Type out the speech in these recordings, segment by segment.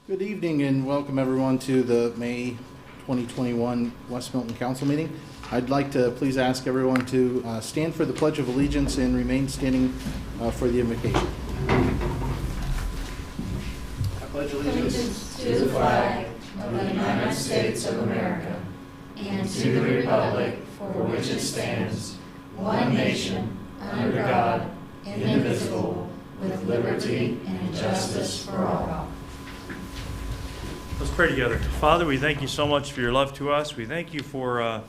Good evening and welcome everyone to the May 2021 West Milton Council meeting. I'd like to please ask everyone to stand for the Pledge of Allegiance and remain standing for the invocation. I pledge allegiance to the flag of the United States of America and to the republic for which it stands, one nation, under God, indivisible, with liberty and justice for all. Let's pray together. Father, we thank you so much for your love to us. We thank you for,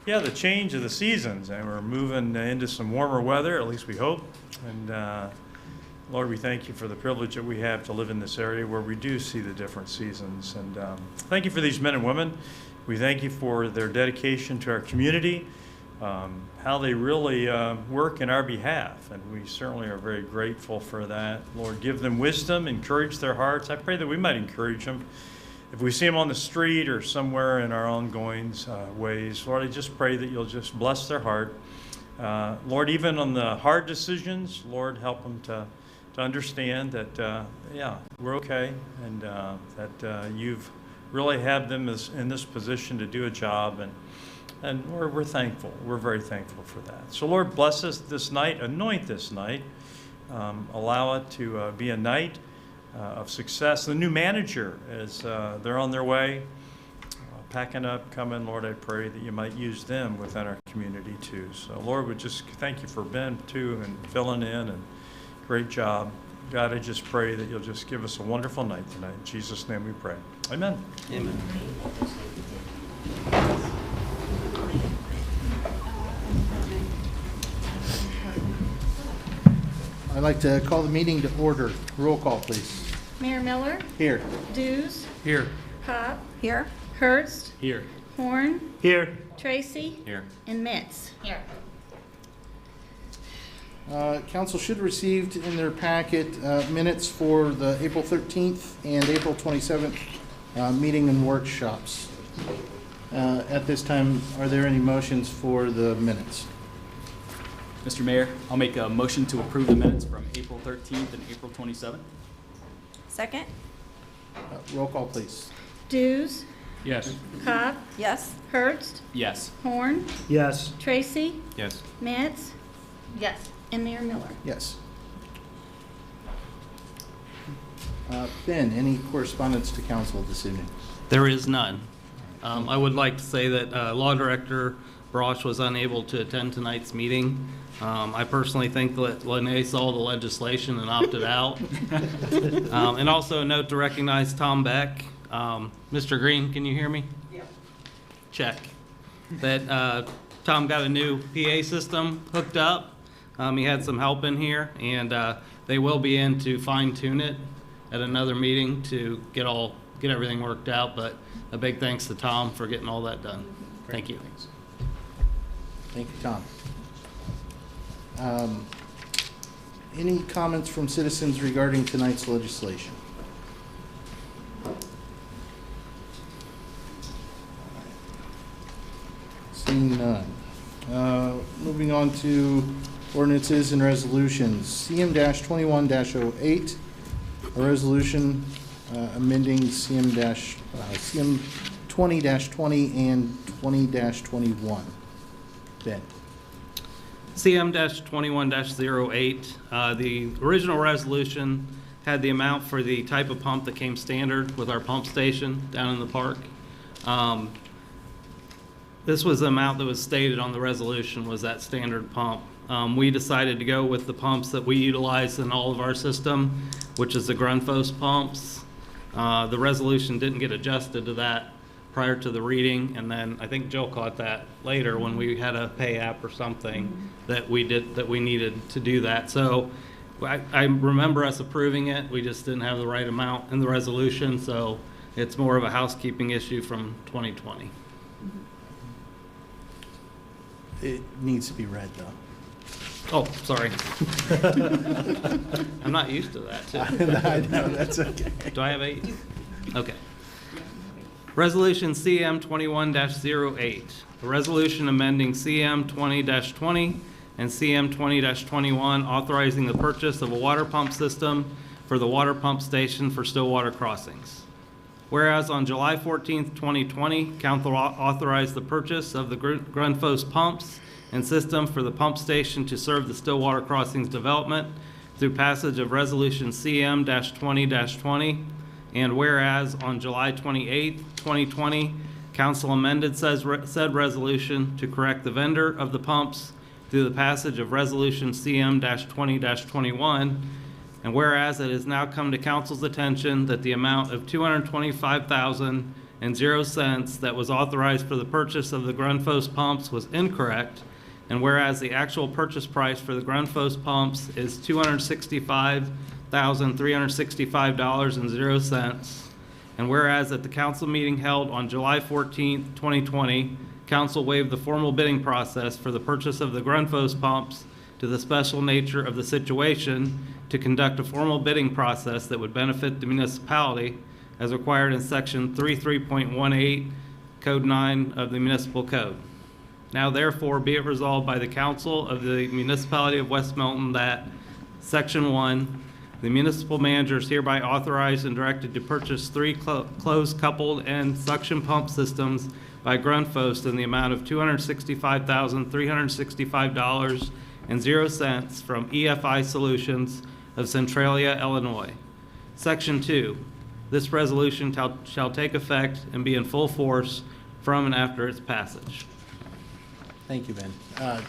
the change of the seasons, and we're moving into some warmer weather, at least we hope. And Lord, we thank you for the privilege that we have to live in this area where we do see the different seasons. And thank you for these men and women. We thank you for their dedication to our community, how they really work in our behalf, and we certainly are very grateful for that. Lord, give them wisdom, encourage their hearts. I pray that we might encourage them. If we see them on the street or somewhere in our ongoing ways, Lord, I just pray that you'll just bless their heart. Lord, even on the hard decisions, Lord, help them to understand that, we're okay, and that you've really have them in this position to do a job, and we're thankful. We're very thankful for that. So, Lord, bless us this night, anoint this night, allow it to be a night of success. The new manager, as they're on their way, packing up, coming, Lord, I pray that you might use them within our community too. So, Lord, we just thank you for Ben too and filling in, and great job. God, I just pray that you'll just give us a wonderful night tonight. In Jesus' name we pray. Amen. Amen. I'd like to call the meeting to order. Roll call, please. Mayor Miller, Here. Dews, Here. Copp, Here. Hurst, Here. Horn, Here. Tracy, Here. and Mitz. Here. Council should have received in their packet minutes for the April 13th and April 27th meeting and workshops. At this time, are there any motions for the minutes? Mr. Mayor, I'll make a motion to approve the minutes from April 13th and April 27th. Second? Roll call, please. Dews, Yes. Copp, Yes. Hurst, Yes. Horn, Yes. Tracy, Yes. Mitz, Yes. and Mayor Miller. Yes. Ben, any correspondence to council this evening? There is none. I would like to say that Law Director Brosh was unable to attend tonight's meeting. I personally think that Lene saw the legislation and opted out. And also a note to recognize Tom Beck. Mr. Green, can you hear me? Yeah. Check. That Tom got a new PA system hooked up. He had some help in here, and they will be in to fine tune it at another meeting to get everything worked out. But a big thanks to Tom for getting all that done. Thank you. Thanks. Thank you, Tom. Any comments from citizens regarding tonight's legislation? Seeing none. Moving on to ordinances and resolutions. CM-21-08, a resolution amending CM 20-20 and 20-21. Ben. CM-21-08, the original resolution had the amount for the type of pump that came standard with our pump station down in the park. This was the amount that was stated on the resolution, was that standard pump. We decided to go with the pumps that we utilize in all of our system, which is the Grundfos pumps. The resolution didn't get adjusted to that prior to the reading, and then I think Jill caught that later when we had a pay app or something that we needed to do that. So I remember us approving it. We just didn't have the right amount in the resolution, so it's more of a housekeeping issue from 2020. It needs to be read, though. Oh, sorry. I'm not used to that, too. I know, that's okay. Do I have 8? Okay. Resolution CM 21-08, a resolution amending CM 20-20 and CM 20-21, authorizing the purchase of a water pump system for the water pump station for Stillwater Crossings. Whereas on July 14th, 2020, council authorized the purchase of the Grundfos pumps and system for the pump station to serve the Stillwater Crossings development through passage of Resolution CM-20-20. And whereas on July 28th, 2020, council amended said resolution to correct the vendor of the pumps through the passage of Resolution CM-20-21. And whereas it has now come to council's attention that the amount of $225,000.00 that was authorized for the purchase of the Grundfos pumps was incorrect, and whereas the actual purchase price for the Grundfos pumps is $265,365.00, and whereas at the council meeting held on July 14th, 2020, council waived the formal bidding process for the purchase of the Grundfos pumps to the special nature of the situation to conduct a formal bidding process that would benefit the municipality as required in section 33.18 code 9 of the municipal code. Now therefore be it resolved by the council of the municipality of West Milton that section 1, the municipal manager is hereby authorized and directed to purchase 3 closed coupled and suction pump systems by Grundfos in the amount of $265,365.00 from EFI Solutions of Centralia, Illinois. Section 2, this resolution shall take effect and be in full force from and after its passage. Thank you, Ben. I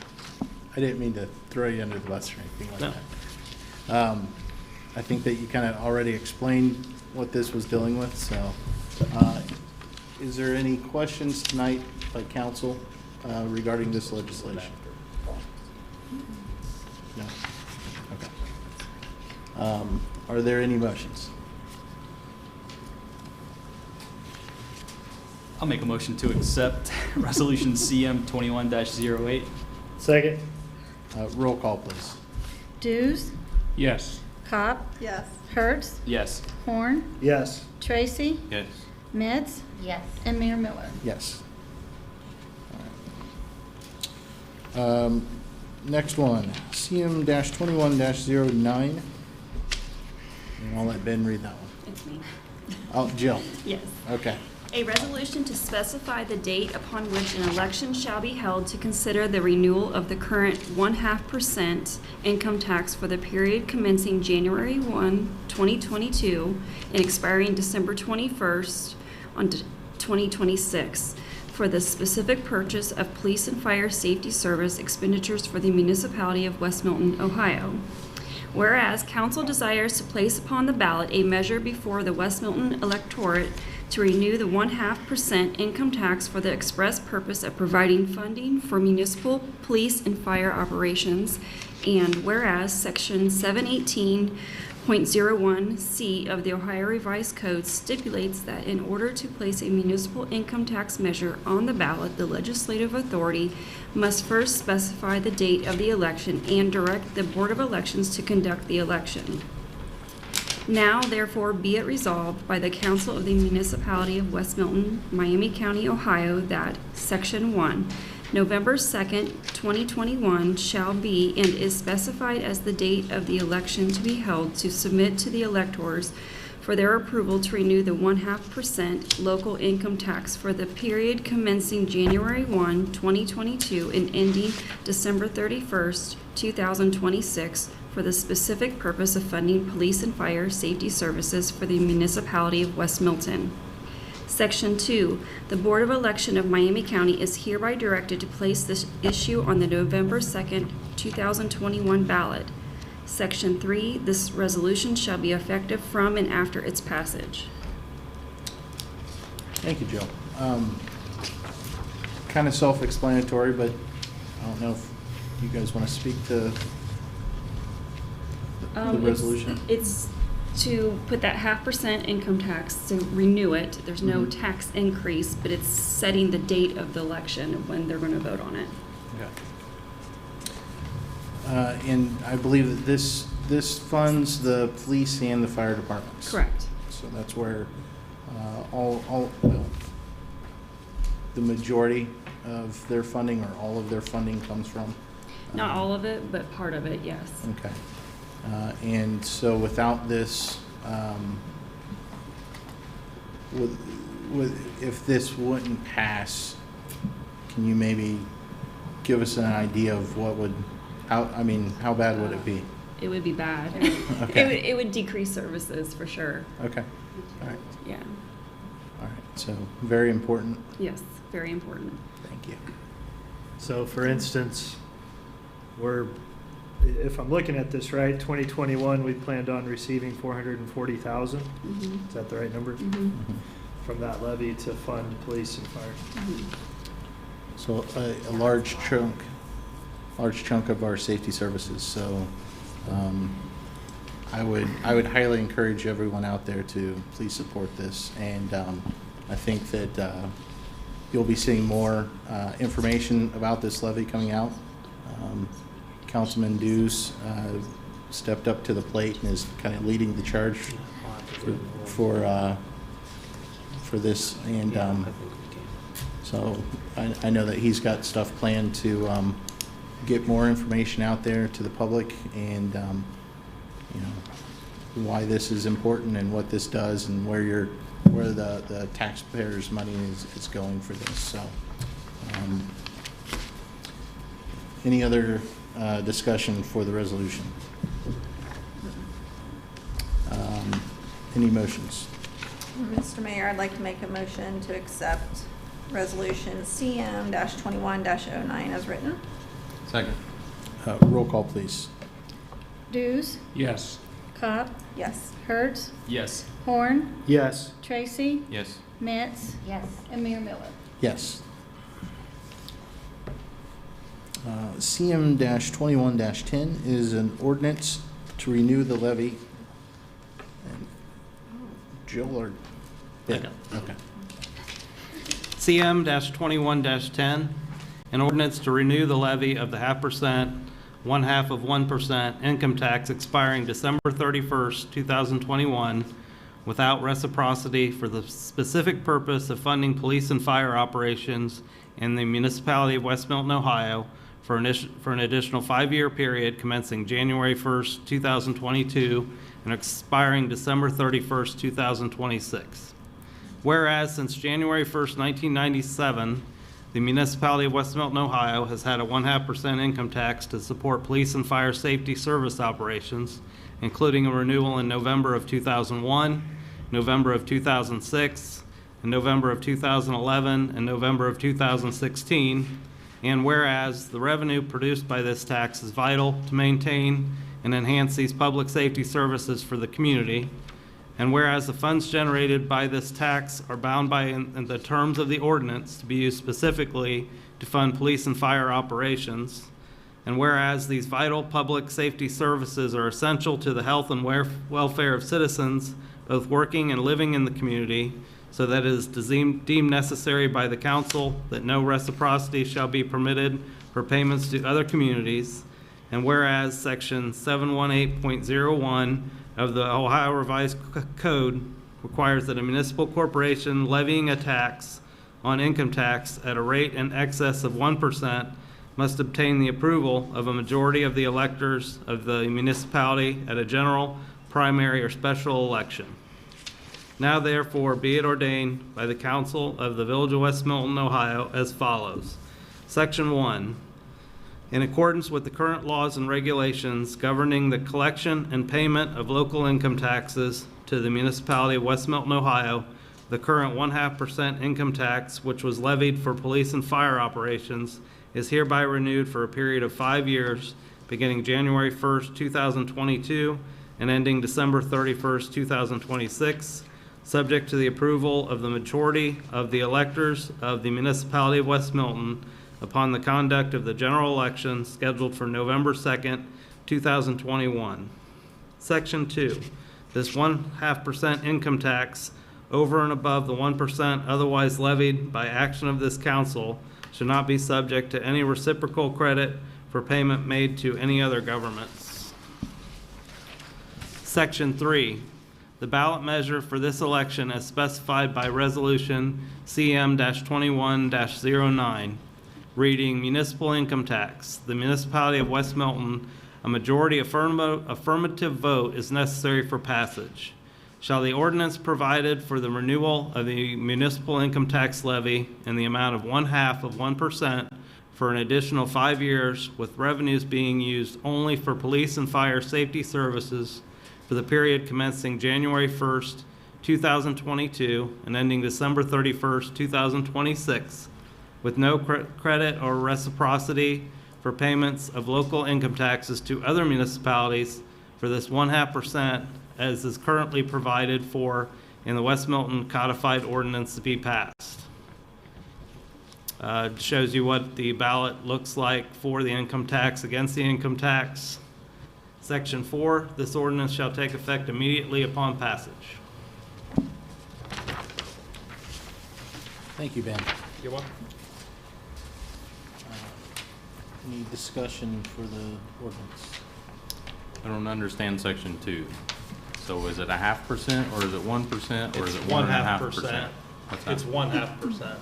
didn't mean to throw you under the bus or anything like No. that. I think that you kind of already explained what this was dealing with, so is there any questions tonight by council regarding this legislation? No? Okay. Are there any motions? I'll make a motion to accept Resolution CM 21-08. Second. Roll call, please. Dews, Yes. Copp, Yes. Hertz, Yes. Horn, Yes. Tracy, Yes. Mitz, Yes. and Mayor Miller. Yes. All right. Next one, CM-21-09. And I'll let Ben read that one. It's me. Oh, Jill. Yes. Okay. A resolution to specify the date upon which an election shall be held to consider the renewal of the current 0.5% income tax for the period commencing January 1, 2022 and expiring December 21st on 2026 for the specific purchase of police and fire safety service expenditures for the municipality of West Milton, Ohio. Whereas council desires to place upon the ballot a measure before the West Milton electorate to renew the 0.5% income tax for the express purpose of providing funding for municipal police and fire operations, and whereas section 718.01C of the Ohio Revised Code stipulates that in order to place a municipal income tax measure on the ballot, the legislative authority must first specify the date of the election and direct the Board of Elections to conduct the election. Now, therefore, be it resolved by the Council of the Municipality of West Milton, Miami County, Ohio, that Section 1, November 2nd, 2021 shall be and is specified as the date of the election to be held to submit to the electors for their approval to renew the 0.5% local income tax for the period commencing January 1, 2022 and ending December 31st, 2026 for the specific purpose of funding police and fire safety services for the municipality of West Milton. Section 2, the Board of Election of Miami County is hereby directed to place this issue on the November 2nd, 2021 ballot. Section 3, this resolution shall be effective from and after its passage. Thank you, Jill. Kind of self-explanatory, but I don't know if you guys want to speak to the resolution. It's to put that 0.5% income tax, to renew it. There's no tax increase, but it's setting the date of the election of when they're going to vote on it. Okay. And I believe that this funds the police and the fire departments. Correct. So that's where well, the majority of their funding or all of their funding comes from. Not all of it, but part of it, yes. Okay. And so without this if this wouldn't pass, can you maybe give us an idea of how bad would it be? It would be bad. Okay. It would decrease services for sure. Okay, all right, Yeah. all right. So very important. Yes, very important. Thank you. So for instance, if I'm looking at this right, 2021, we planned on receiving 440,000. Mhm. Is that the right number? Mhm. From that levy to fund police and fire. Mhm. So a large chunk of our safety services. So I would highly encourage everyone out there to please support this. And I think that you'll be seeing more information about this levy coming out. Councilman Dews stepped up to the plate and is kind of leading the charge for this. And so I know that he's got stuff planned to get more information out there to the public, and why this is important and what this does and where the taxpayers' money is going for this. So any other discussion for the resolution? Any motions? Mr. Mayor, I'd like to make a motion to accept Resolution CM-21-09 as written. Second. Roll call, please. Dews, Yes. Copp, Yes. Hertz, Yes. Horn, Yes. Tracy, Yes. Metz, Yes. and Mayor Miller. Yes. CM-21-10 is an ordinance to renew the levy. And Joel or Ben? Okay. CM-21-10, an ordinance to renew the levy of the 0.5%, 0.5% income tax expiring December 31st, 2021, without reciprocity for the specific purpose of funding police and fire operations in the municipality of West Milton, Ohio, for an additional 5-year period commencing January 1st, 2022, and expiring December 31st, 2026. Whereas since January 1st, 1997, the municipality of West Milton, Ohio has had a 0.5% income tax to support police and fire safety service operations, including a renewal in November of 2001, November of 2006, and November of 2011, and November of 2016. And whereas the revenue produced by this tax is vital to maintain and enhance these public safety services for the community, and whereas the funds generated by this tax are bound by in the terms of the ordinance to be used specifically to fund police and fire operations, and whereas these vital public safety services are essential to the health and welfare of citizens, both working and living in the community, so that it is deemed necessary by the council that no reciprocity shall be permitted for payments to other communities, and whereas Section 718.01 of the Ohio Revised Code requires that a municipal corporation levying a tax on income tax at a rate in excess of 1% must obtain the approval of a majority of the electors of the municipality at a general, primary, or special election. Now therefore be it ordained by the Council of the Village of West Milton, Ohio, as follows. Section 1. In accordance with the current laws and regulations governing the collection and payment of local income taxes to the municipality of West Milton, Ohio, the current 0.5% income tax, which was levied for police and fire operations, is hereby renewed for a period of 5 years, beginning January 1st, 2022, and ending December 31st, 2026, subject to the approval of the majority of the electors of the municipality of West Milton upon the conduct of the general election scheduled for November 2nd, 2021. Section 2. This 0.5% income tax over and above the 1% otherwise levied by action of this council should not be subject to any reciprocal credit for payment made to any other governments. Section 3. The ballot measure for this election as specified by Resolution CM-21-09, reading municipal income tax. The municipality of West Milton, a majority affirmative vote is necessary for passage. shall the ordinance provided for the renewal of the municipal income tax levy in the amount of 0.5% for an additional 5 years, with revenues being used only for police and fire safety services for the period commencing January 1st, 2022 and ending December 31st, 2026, with no credit or reciprocity for payments of local income taxes to other municipalities for this 0.5% as is currently provided for in the West Milton codified ordinance to be passed. It shows you what the ballot looks like for the income tax against the income tax. Section 4, this ordinance shall take effect immediately upon passage. Thank you, Ben. You're welcome. Any discussion for the ordinance? I don't understand section 2. So is it 0.5% or is it 1% or is it 1.5%? What's that? It's 0.5%.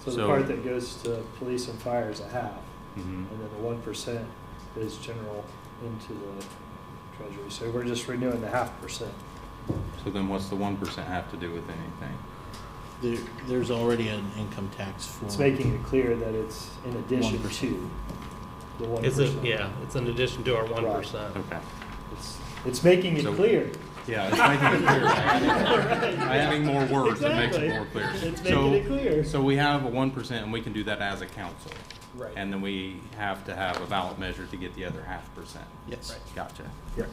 So the So- part that goes to police and fire is a half, Mhm. and then the 1% is general into the treasury. So we're just renewing the 0.5%. So then what's the 1% have to do with anything? There's already an income tax for. It's making it clear that it's in addition 1%. to the 1%. Is it? Yeah, it's in addition to our 1%. Okay. It's making it So- clear. Yeah, it's making it clear. By adding more words, it makes Exactly. it more clear. It's making it clear. So we have a 1% and we can do that as a council. Right. And then we have to have a ballot measure to get the other 0.5%. Yes. Gotcha. Yep.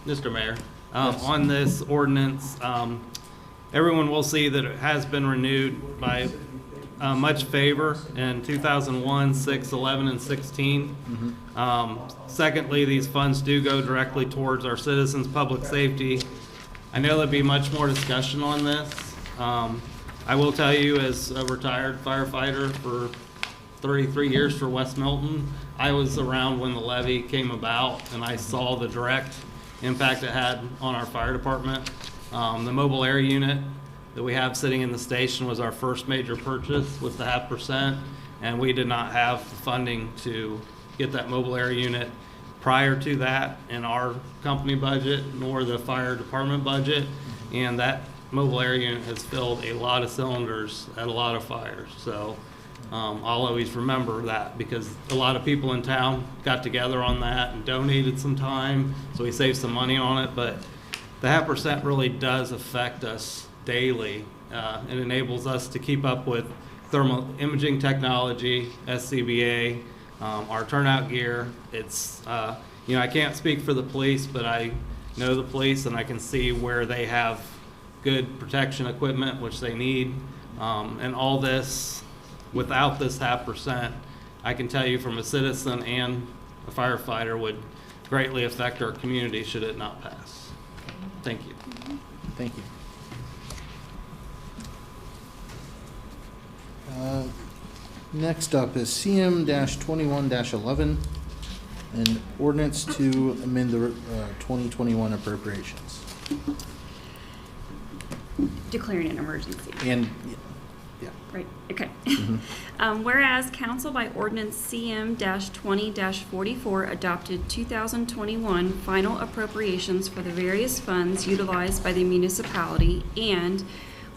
Mr. Mayor, Yes. on this ordinance, everyone will see that it has been renewed by much favor in 2001, 6, 11, and 16. Secondly, these funds do go directly towards our citizens' public safety. I know there'll be much more discussion on this. I will tell you, as a retired firefighter for 33 years for West Milton, I was around when the levy came about, and I saw the direct impact it had on our fire department. The mobile air unit that we have sitting in the station was our first major purchase with the 0.5%, and we did not have the funding to get that mobile air unit prior to that in our company budget, nor the fire department budget, and that mobile air unit has filled a lot of cylinders at a lot of fires. So I'll always remember that, because a lot of people in town got together on that and donated some time, so we saved some money on it. But the 0.5% really does affect us daily. It enables us to keep up with thermal imaging technology, SCBA, our turnout gear. It's, I can't speak for the police, but I know the police and I can see where they have good protection equipment, which they need. And all this, without this 0.5%, I can tell you from a citizen and a firefighter, would greatly affect our community should it not pass. Thank you. Thank you. Next up is CM-21-11, an ordinance to amend the 2021 appropriations. Declaring an emergency. And, yeah. Right, okay. Whereas council by ordinance CM-20-44 adopted 2021 final appropriations for the various funds utilized by the municipality, and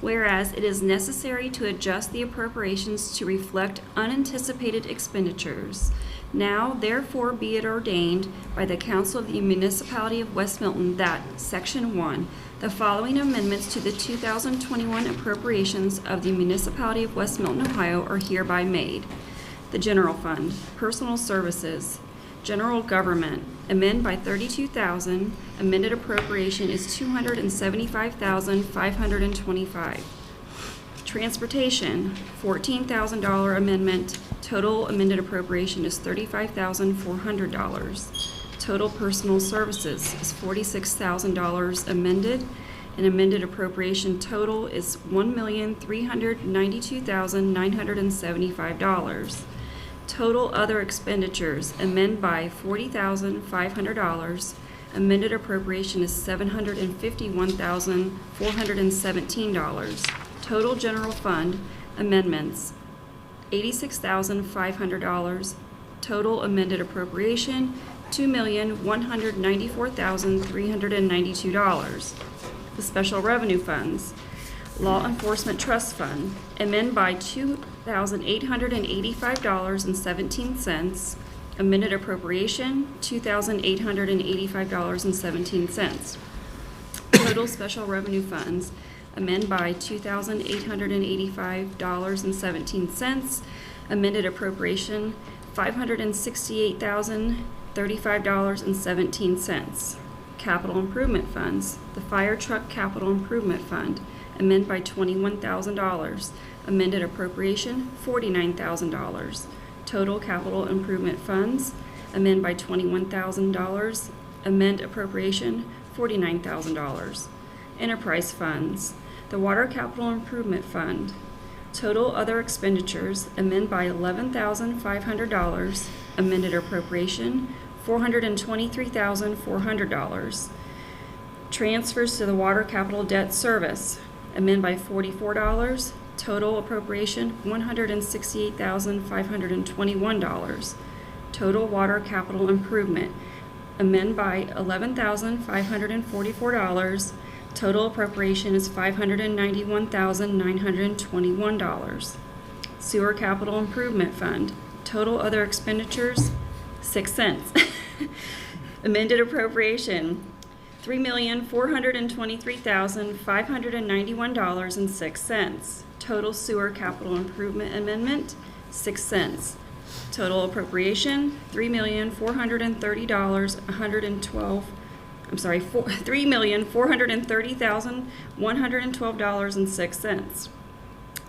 whereas it is necessary to adjust the appropriations to reflect unanticipated expenditures, now therefore be it ordained by the council of the municipality of West Milton that, Section 1, the following amendments to the 2021 appropriations of the municipality of West Milton, Ohio are hereby made. The general fund, personal services, general government, amend by $32,000, amended appropriation is $275,525. Transportation, $14,000 amendment, total amended appropriation is $35,400. Total personal services is $46,000 amended, and amended appropriation total is $1,392,975. Total other expenditures, amend by $40,500. Amended appropriation is $751,417. Total general fund amendments, $86,500. Total amended appropriation, $2,194,392. The Special Revenue Funds. Law Enforcement Trust Fund, amend by $2,885.17. Amended appropriation, $2,885.17. Total Special Revenue Funds, amend by $2,885.17. Amended appropriation, $568,035.17. Capital Improvement Funds, the Fire Truck Capital Improvement Fund, amend by $21,000. Amended appropriation, $49,000. Total Capital Improvement Funds, amend by $21,000. Amend appropriation, $49,000. Enterprise Funds, the Water Capital Improvement Fund. Total other expenditures, amend by $11,500. Amended appropriation, $423,400. Transfers to the Water Capital Debt Service, amend by $44. Total appropriation, $168,521. Total Water Capital Improvement, amend by $11,544. Total appropriation is $591,921. Sewer Capital Improvement Fund, total other expenditures, 6 cents. Amended appropriation, $3,423,591.06. Total Sewer Capital Improvement Amendment, 6 cents. Total appropriation, $3,430,112.06.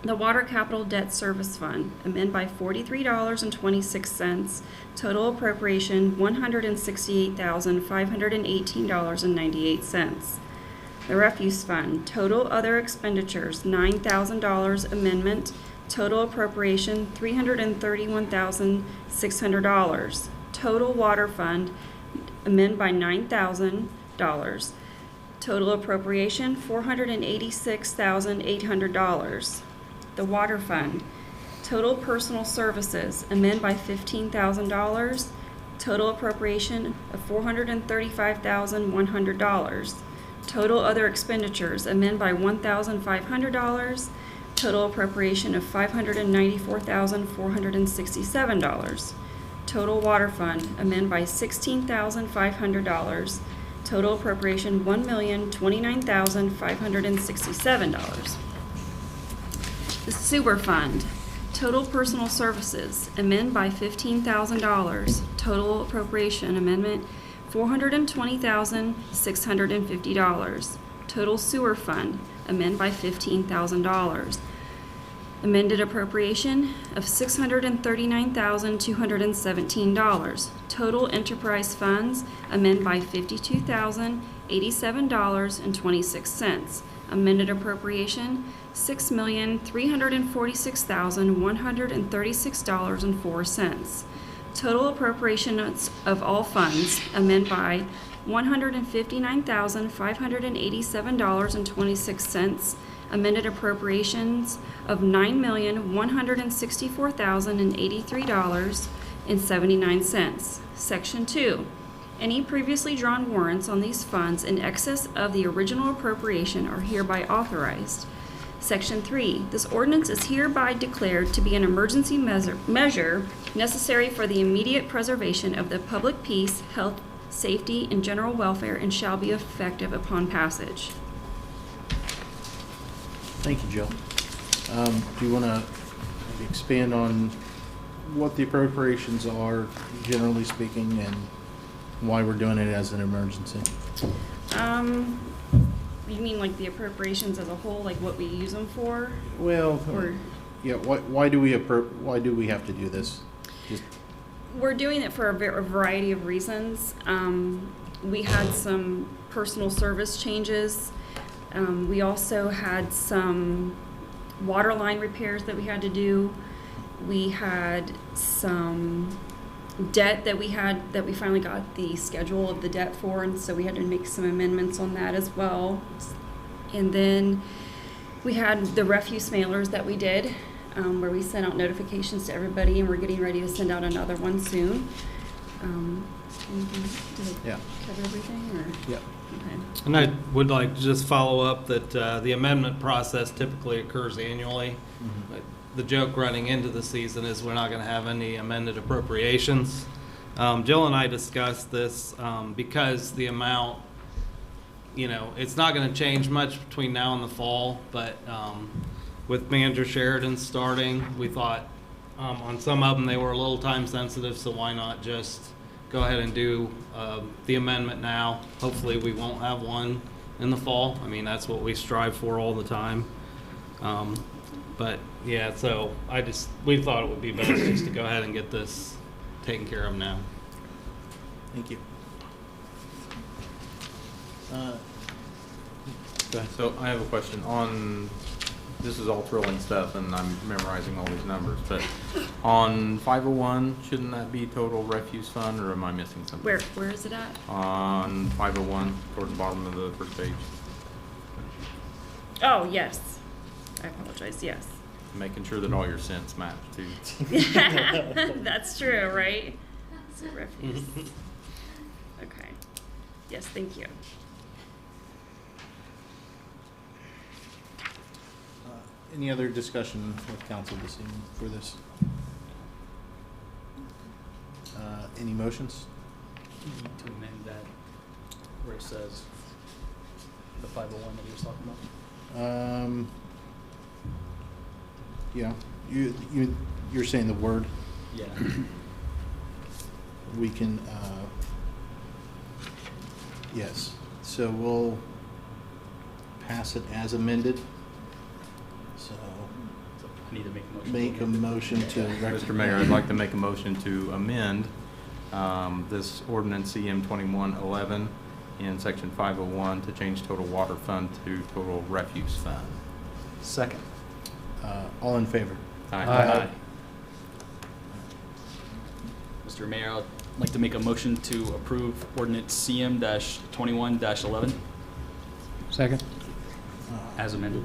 The Water Capital Debt Service Fund, amend by $43.26. Total appropriation, $168,518.98. The Refuse Fund, total other expenditures, $9,000 amendment. Total appropriation, $331,600. Total Water Fund, amend by $9,000. Total appropriation, $486,800. The Water Fund, total personal services, amend by $15,000. Total appropriation of $435,100. Total other expenditures, amend by $1,500. Total appropriation of $594,467. Total Water Fund, amend by $16,500. Total appropriation, $1,029,567. The Sewer Fund, total personal services, amend by $15,000. Total appropriation amendment, $420,650. Total Sewer Fund, amend by $15,000. Amended appropriation of $639,217. Total enterprise funds, amend by $52,087.26. Amended appropriation, $6,346,136.04. Total appropriations of all funds, amend by $159,587.26. Amended appropriations of $9,164,083.79. Section 2. Any previously drawn warrants on these funds in excess of the original appropriation are hereby authorized. Section 3. This ordinance is hereby declared to be an emergency measure necessary for the immediate preservation of the public peace, health, safety, and general welfare, and shall be effective upon passage. Thank you, Jill. Do you want to expand on what the appropriations are, generally speaking, and why we're doing it as an emergency? You mean like the appropriations as a whole, like what we use them for? Well, Or yeah. Why do we have to do this? Just we're doing it for a variety of reasons. We had some personal service changes. We also had some water line repairs that we had to do. We had some debt that we finally got the schedule of the debt for, and so we had to make some amendments on that as well. And then we had the refuse mailers that we did, where we sent out notifications to everybody, and we're getting ready to send out another one soon. Anything? Did it Yeah. cover everything, or? Yep. Okay. And I would like to just follow up that the amendment process typically occurs annually. But the joke running into the season is we're not going to have any amended appropriations. Jill and I discussed this because the amount, it's not going to change much between now and the fall, but with Manager Sheridan starting, we thought on some of them they were a little time sensitive, so why not just go ahead and do the amendment now. Hopefully we won't have one in the fall. I mean, that's what we strive for all the time. But yeah, so we thought it would be best just to go ahead and get this taken care of now. Thank you. Go ahead. So I have a question on, this is all thrilling stuff and I'm memorizing all these numbers, but on 501, shouldn't that be total refuse fund, or am I missing something? Where is it at? On 501, towards the bottom of the first page. Oh, yes. I apologize, yes. Making sure that all your cents match too. That's true, right? So refuse. Okay. Yes, thank you. Any other discussion with council this evening for this? Any motions? To amend that where it says the 501 that he was talking about. Yeah, you're saying the word. Yeah. We can, yes. So we'll pass it as amended. So So I need to make a motion. make a motion to. Mr. Mayor, I'd like to make a motion to amend this ordinance CM 2111 in section 501 to change total water fund to total refuse fund. Second. All in favor? Aye. Mr. Mayor, I'd like to make a motion to approve ordinance CM-21-11 Second. as amended.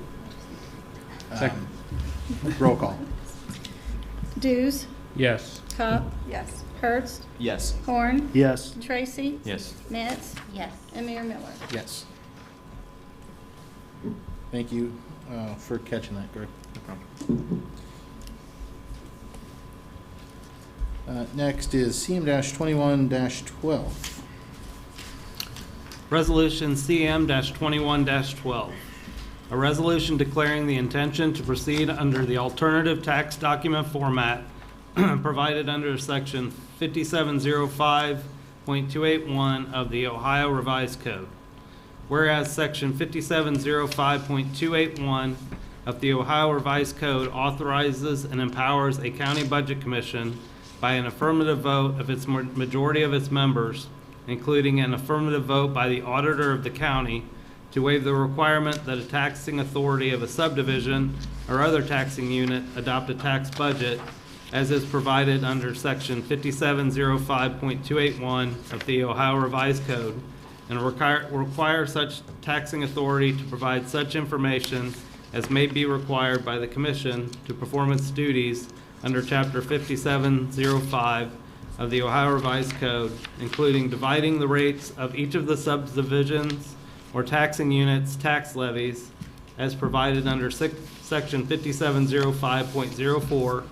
Second. Roll call. Dews, Yes. Copp, Yes. Hurst, Yes. Horn, Yes. Tracy, Yes. Metz, Yes. and Mayor Miller. Yes. Thank you for catching that, Greg. No problem. Next is CM-21-12. Resolution CM-21-12. A resolution declaring the intention to proceed under the alternative tax document format provided under section 5705.281 of the Ohio Revised Code. Whereas section 5705.281 of the Ohio Revised Code authorizes and empowers a county budget commission by an affirmative vote of its majority of its members, including an affirmative vote by the auditor of the county, to waive the requirement that a taxing authority of a subdivision or other taxing unit adopt a tax budget as is provided under section 5705.281 of the Ohio Revised Code, and require such taxing authority to provide such information as may be required by the commission to perform its duties under chapter 5705 of the Ohio Revised Code, including dividing the rates of each of the subdivisions or taxing units' tax levies as provided under section 5705.04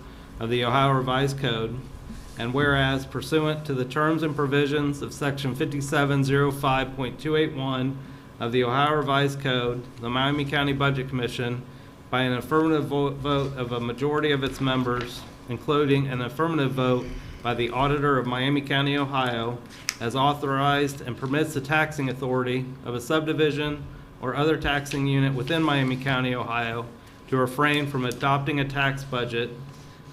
of the Ohio Revised Code. And whereas pursuant to the terms and provisions of section 5705.281 of the Ohio Revised Code, the Miami County Budget Commission, by an affirmative vote of a majority of its members, including an affirmative vote by the auditor of Miami County, Ohio, as authorized and permits the taxing authority of a subdivision or other taxing unit within Miami County, Ohio, to refrain from adopting a tax budget,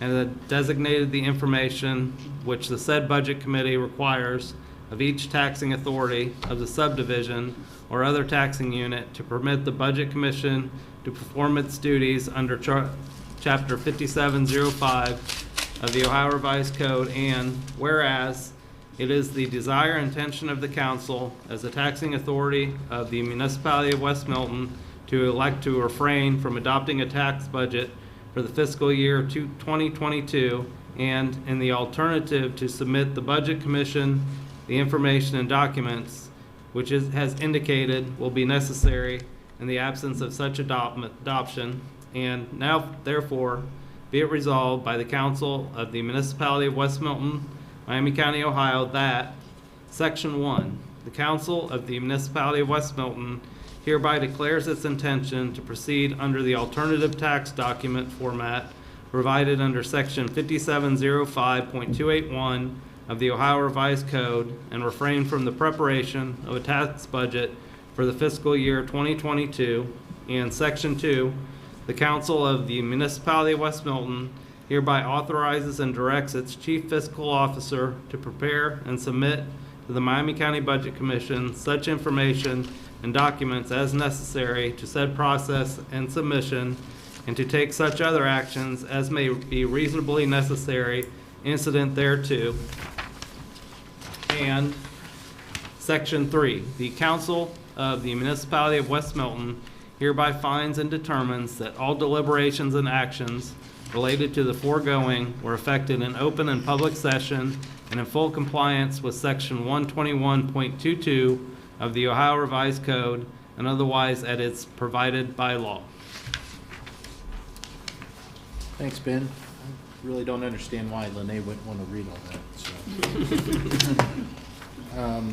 and that designated the information which the said budget committee requires of each taxing authority of the subdivision or other taxing unit to permit the budget commission to perform its duties under chapter 5705 of the Ohio Revised Code. And whereas it is the desire and intention of the council as the taxing authority of the municipality of West Milton to elect to refrain from adopting a tax budget for the fiscal year 2022, and in the alternative to submit the budget commission the information and documents which has indicated will be necessary in the absence of such adoption, and now therefore be it resolved by the Council of the Municipality of West Milton, Miami County, Ohio, that Section 1, the Council of the Municipality of West Milton hereby declares its intention to proceed under the alternative tax document format provided under Section 5705.281 of the Ohio Revised Code and refrain from the preparation of a tax budget for the fiscal year 2022. And Section 2, the Council of the Municipality of West Milton hereby authorizes and directs its Chief Fiscal Officer to prepare and submit to the Miami County Budget Commission such information and documents as necessary to said process and submission, and to take such other actions as may be reasonably necessary incident thereto. And Section 3, the Council of the Municipality of West Milton hereby finds and determines that all deliberations and actions related to the foregoing were effected in open and public session and in full compliance with Section 121.22 of the Ohio Revised Code and otherwise as it's provided by law. Thanks, Ben. I really don't understand why Lene wouldn't want to read all that, so.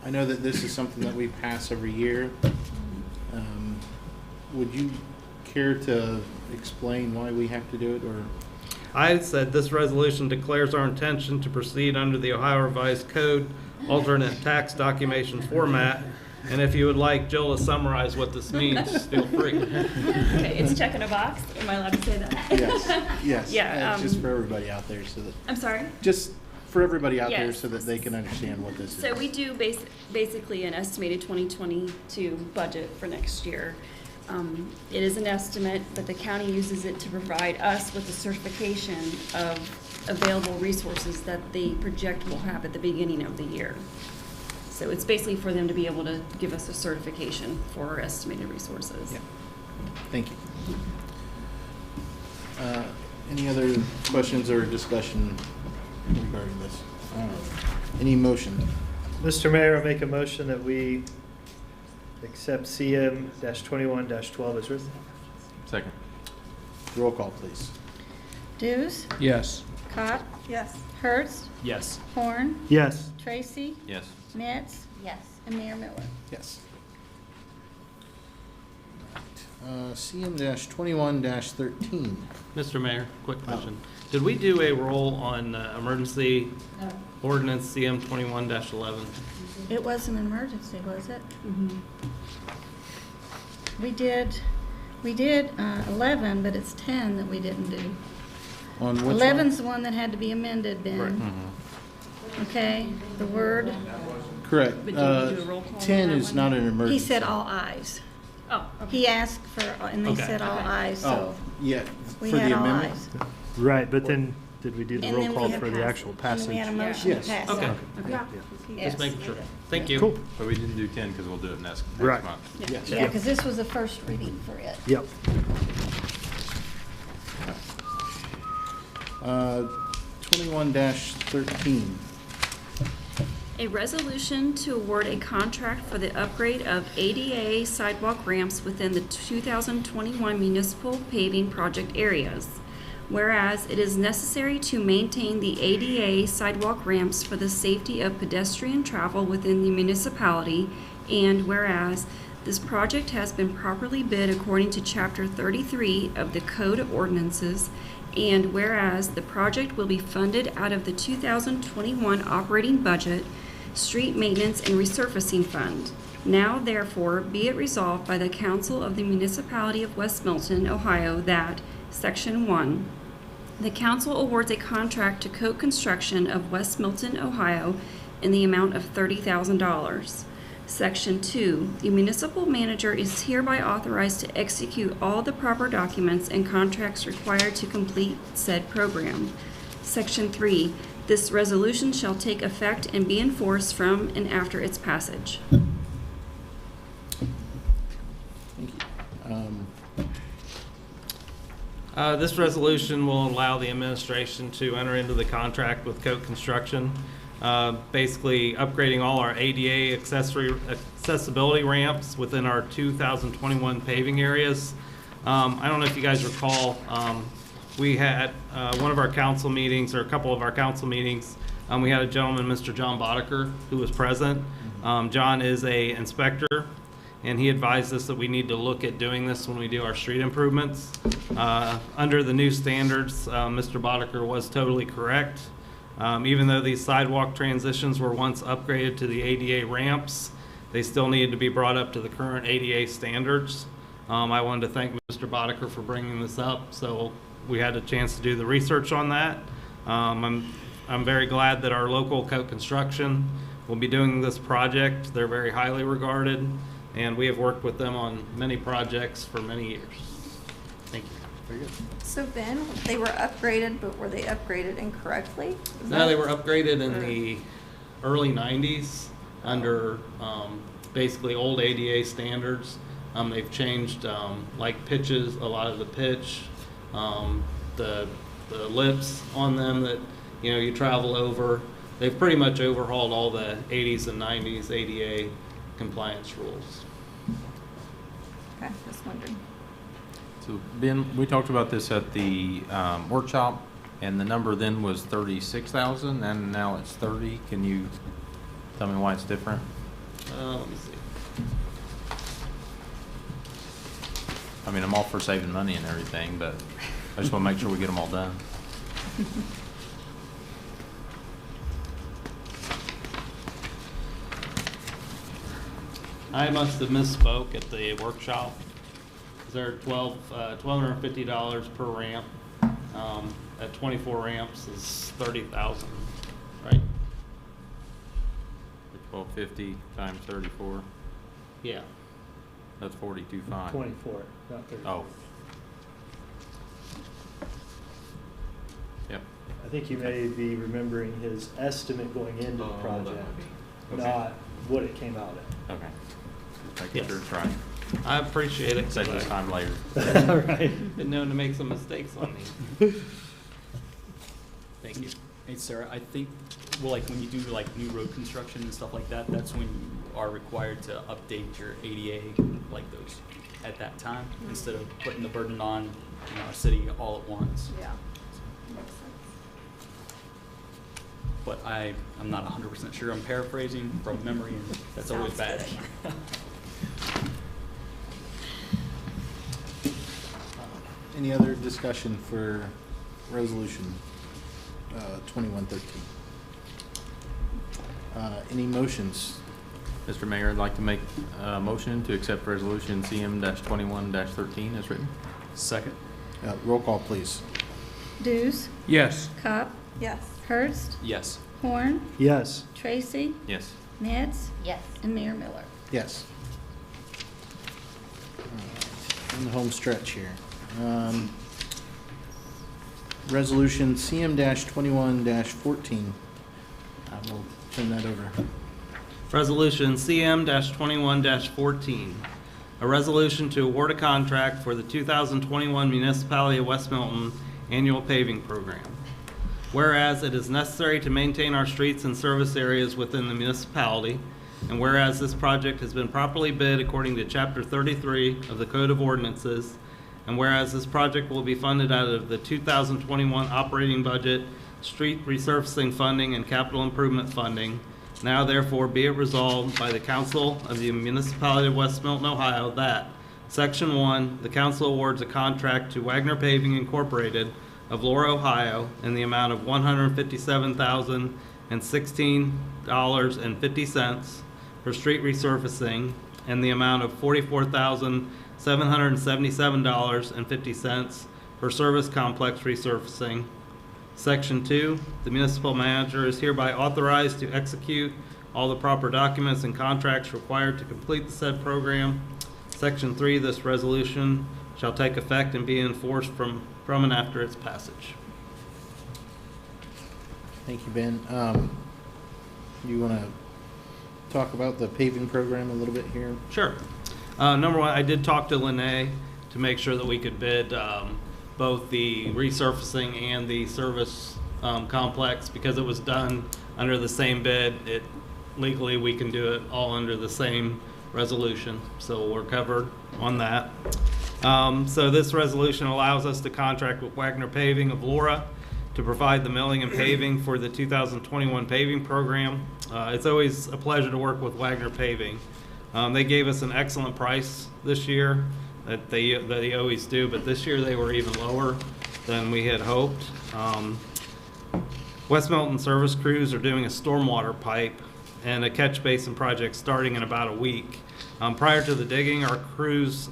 I know that this is something that we pass every year. Would you care to explain why we have to do it, or? I said this resolution declares our intention to proceed under the Ohio Revised Code alternate tax documentation format. And if you would like Jill to summarize what this means, feel free. Okay, it's checking a box. Am I allowed to say that? Yes, yes. Yeah, Just for everybody out there so that, I'm sorry? just for everybody out there Yes. so that they can understand what this is. So we do basically an estimated 2022 budget for next year. It is an estimate, but the county uses it to provide us with a certification of available resources that they project we'll have at the beginning of the year. So it's basically for them to be able to give us a certification for our estimated resources. Yeah. Thank you. Any other questions or discussion regarding this? Any motion? Mr. Mayor, I make a motion that we accept CM-21-12 as written. Second. Roll call, please. Dews, Yes. Copp. Yes. Hertz, Yes. Horn, Yes. Tracy, Yes. Nitz, Yes. and Mayor Miller. Yes. CM-21-13. Mr. Mayor, quick question. Did we do a roll on emergency ordinance CM 21-11? It was an emergency, was it? Mhm. We did 11, but it's 10 that we didn't do. On which one? 11's the one that had to be amended, Ben. Okay, the word, Correct. But do we do a roll call on 10 that is one? not an emergency. he said all ayes. Oh, okay. He asked for, and they Okay. said all Okay. ayes, Oh, so yeah, we for had the all amendment? ayes. Right, but then did we do the And roll then we call had for the passed- actual And then we had a passage? motion to Yes. pass. Okay. it. Yes. Just making sure. Thank you. Cool. But we didn't do 10 because we'll do it next Right. month. Yes. Yeah, because this was the first reading for it. Yep. 21-13. A resolution to award a contract for the upgrade of ADA sidewalk ramps within the 2021 municipal paving project areas. Whereas it is necessary to maintain the ADA sidewalk ramps for the safety of pedestrian travel within the municipality, and whereas this project has been properly bid according to Chapter 33 of the Code of Ordinances, and whereas the project will be funded out of the 2021 operating budget, Street Maintenance and Resurfacing Fund. Now therefore be it resolved by the Council of the Municipality of West Milton, Ohio, that Section 1, the council awards a contract to Copp Construction of West Milton, Ohio in the amount of $30,000. Section 2, the municipal manager is hereby authorized to execute all the proper documents and contracts required to complete said program. Section 3, this resolution shall take effect and be enforced from and after its passage. Thank you. This resolution will allow the administration to enter into the contract with Copp Construction. basically upgrading all our ADA accessibility ramps within our 2021 paving areas. I don't know if you guys recall, we had one of our council meetings, or a couple of our council meetings, we had a gentleman, Mr. John Boddicker, who was present. John is a inspector, and he advised us that we need to look at doing this when we do our street improvements. Under the new standards, Mr. Boddicker was totally correct. Even though these sidewalk transitions were once upgraded to the ADA ramps, they still needed to be brought up to the current ADA standards. I wanted to thank Mr. Boddicker for bringing this up, so we had a chance to do the research on that. I'm very glad that our local Copp Construction will be doing this project. They're very highly regarded, and we have worked with them on many projects for many years. Thank you. Very good. So Ben, they were upgraded, but were they upgraded incorrectly? No, they were upgraded in the early 90s under basically old ADA standards. They've changed like pitches, a lot of the pitch, the lips on them that you travel over. They've pretty much overhauled all the 80s and 90s ADA compliance rules. Okay, just wondering. So Ben, we talked about this at the workshop, and the number then was 36,000, and now it's 30. Can you tell me why it's different? Let me see. I mean, I'm all for saving money and everything, but I just want to make sure we get them all done. I must have misspoke at the workshop. They're $1,250 per ramp. At 24 ramps is 30,000, right? 1250 times 34. Yeah. That's 42.5. 24, not 30. Oh. Yep. I think you may be remembering his estimate going into the project, Okay. not what it came out at. Okay. Making Yes. sure it's right. I appreciate it. Save us time later. All right. Been known to make some mistakes on these. Thank you. Hey, Sarah, I think, well, like when you do like new road construction and stuff like that, that's when you are required to update your ADA, like those, at that time, instead of putting the burden on, our city all at once. Yeah. Makes sense. But I'm not 100% sure. I'm paraphrasing from memory, and that's always Sounds bad. good. Any other discussion for resolution 2113? Any motions? Mr. Mayor, I'd like to make a motion to accept resolution CM-21-13 as written. Second. Roll call, please. Dews, Yes. Copp, Yes. Hurst, Yes. Horn, Yes. Tracy, Yes. Neds, Yes. and Mayor Miller. Yes. In the home stretch here. Resolution CM-21-14. I will turn that over. Resolution CM-21-14, a resolution to award a contract for the 2021 Municipality of West Milton Annual Paving Program. Whereas it is necessary to maintain our streets and service areas within the municipality, and whereas this project has been properly bid according to Chapter 33 of the Code of Ordinances, and whereas this project will be funded out of the 2021 operating budget, street resurfacing funding, and capital improvement funding, now therefore be it resolved by the Council of the Municipality of West Milton, Ohio, that Section 1, the council awards a contract to Wagner Paving Incorporated of Laura, Ohio, in the amount of $157,016.50 for street resurfacing, and the amount of $44,777.50 for service complex resurfacing. Section 2, the municipal manager is hereby authorized to execute all the proper documents and contracts required to complete the said program. Section 3, this resolution shall take effect and be enforced from and after its passage. Thank you, Ben. You want to talk about the paving program a little bit here? Sure. Number one, I did talk to Lene to make sure that we could bid both the resurfacing and the service complex, because it was done under the same bid. Legally, we can do it all under the same resolution, so we're covered on that. So this resolution allows us to contract with Wagner Paving of Laura to provide the milling and paving for the 2021 paving program. It's always a pleasure to work with Wagner Paving. They gave us an excellent price this year that they always do, but this year they were even lower than we had hoped. West Milton service crews are doing a stormwater pipe and a catch basin project starting in about a week. Prior to the digging, our crews,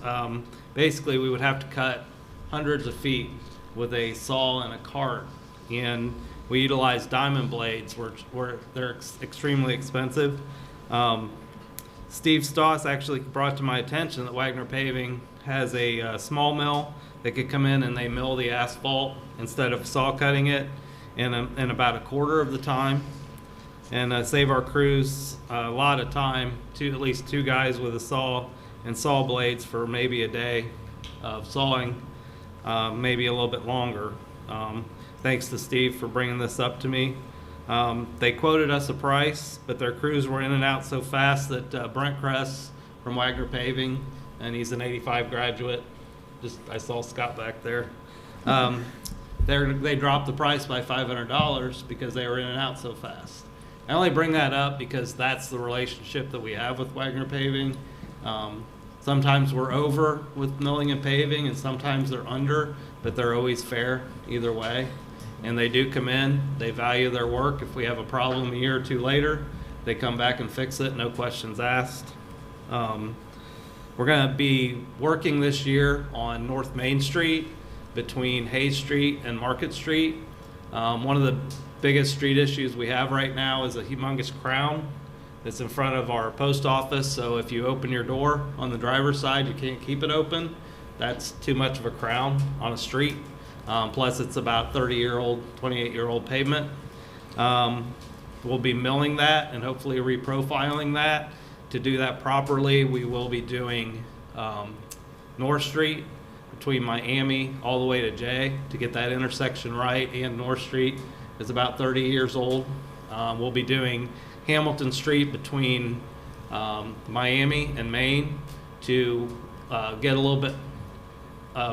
basically we would have to cut hundreds of feet with a saw and a cart, and we utilize diamond blades, where they're extremely expensive. Steve Stoss actually brought to my attention that Wagner Paving has a small mill that could come in and they mill the asphalt instead of saw cutting it in about a quarter of the time, and save our crews a lot of time, at least 2 guys with a saw and saw blades for maybe a day of sawing, maybe a little bit longer. Thanks to Steve for bringing this up to me. They quoted us a price, but their crews were in and out so fast that Brent Kress from Wagner Paving, and he's an 85 graduate, I saw Scott back there, they dropped the price by $500 because they were in and out so fast. I only bring that up because that's the relationship that we have with Wagner Paving. Sometimes we're over with milling and paving, and sometimes they're under, but they're always fair either way. And they do come in, they value their work. If we have a problem a year or 2 later, they come back and fix it, no questions asked. We're gonna be working this year on North Main Street between Hayes Street and Market Street. One of the biggest street issues we have right now is a humongous crown that's in front of our post office. So if you open your door on the driver's side, you can't keep it open. That's too much of a crown on a street. Plus it's about 30-year-old, 28-year-old pavement. We'll be milling that and hopefully reprofiling that. To do that properly, we will be doing North Street between Miami all the way to J to get that intersection right, and North Street is about 30 years old. We'll be doing Hamilton Street between Miami and Maine to get a little bit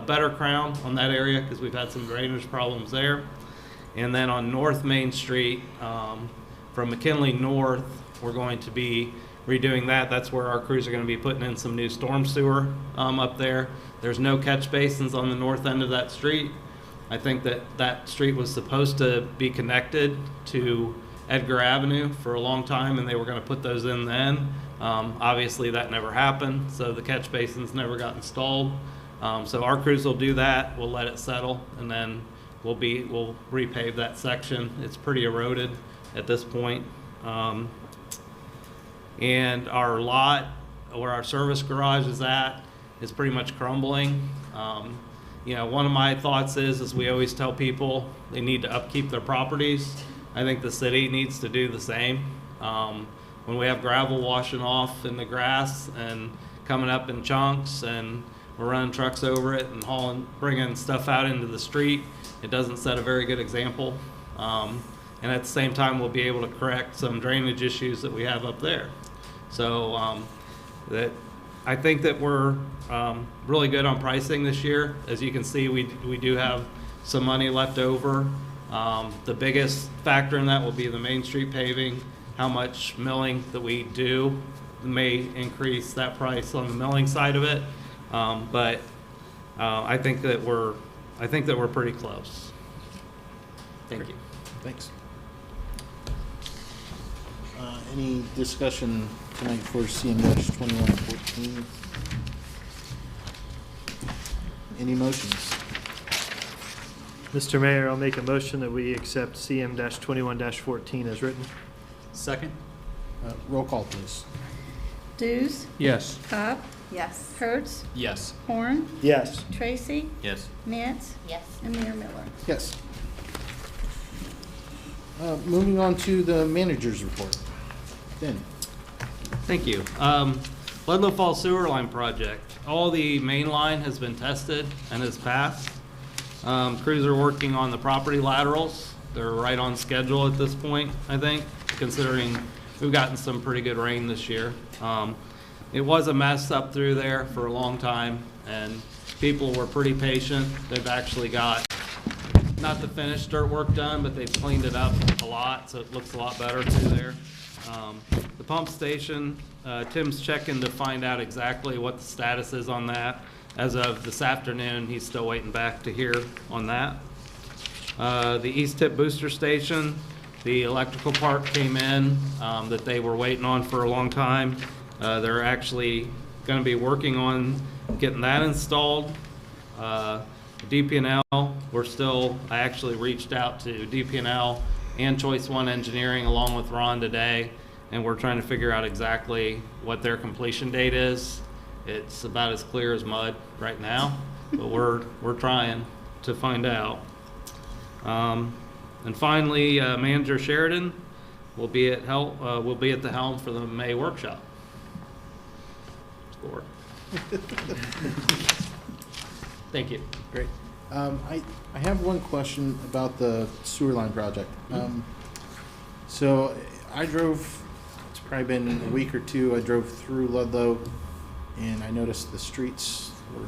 better crown on that area because we've had some drainage problems there. And then on North Main Street from McKinley North, we're going to be redoing that. That's where our crews are going to be putting in some new storm sewer up there. There's no catch basins on the north end of that street. I think that street was supposed to be connected to Edgar Avenue for a long time, and they were going to put those in then. Obviously that never happened, so the catch basins never got installed. So our crews will do that. We'll let it settle, and then we'll repave that section. It's pretty eroded at this point. And our lot where our service garage is at is pretty much crumbling. You know, one of my thoughts is we always tell people they need to upkeep their properties. I think the city needs to do the same. When we have gravel washing off in the grass and coming up in chunks, and we're running trucks over it and bringing stuff out into the street, it doesn't set a very good example. And at the same time, we'll be able to correct some drainage issues that we have up there. So I think that we're really good on pricing this year. As you can see, we do have some money left over. The biggest factor in that will be the Main Street paving. How much milling that we do may increase that price on the milling side of it, but I think that we're pretty close. Thank you. Thanks. Any discussion tonight for CM-2114? Any motions? Mr. Mayor, I'll make a motion that we accept CM-21-14 as written. Second? Roll call, please. Dews, Yes. Cobb, Yes. Kurtz, Yes. Horn, Yes. Tracy, Yes. Nance, Yes. and Mayor Miller. Yes. Moving on to the manager's report. Ben. Thank you. Ludlow Falls Sewer Line Project. All the main line has been tested and has passed. Crews are working on the property laterals they're right on schedule at this point, I think, considering we've gotten some pretty good rain this year. It was a mess up through there for a long time, and people were pretty patient. They've actually got, not the finished dirt work done, but they've cleaned it up a lot, so it looks a lot better through there. The pump station, Tim's checking to find out exactly what the status is on that. As of this afternoon, he's still waiting back to hear on that. The East Tip Booster Station, the electrical part came in that they were waiting on for a long time. They're actually going to be working on getting that installed. DP&L, I actually reached out to DP&L and Choice One Engineering along with Ron today, and we're trying to figure out exactly what their completion date is. It's about as clear as mud right now, but we're trying to find out. And finally, Manager Sheridan will be at the helm for the May workshop. Score. Thank you. Great. I have one question about the sewer line project. So I drove, it's probably been a week or two, I drove through Ludlow, and I noticed the streets were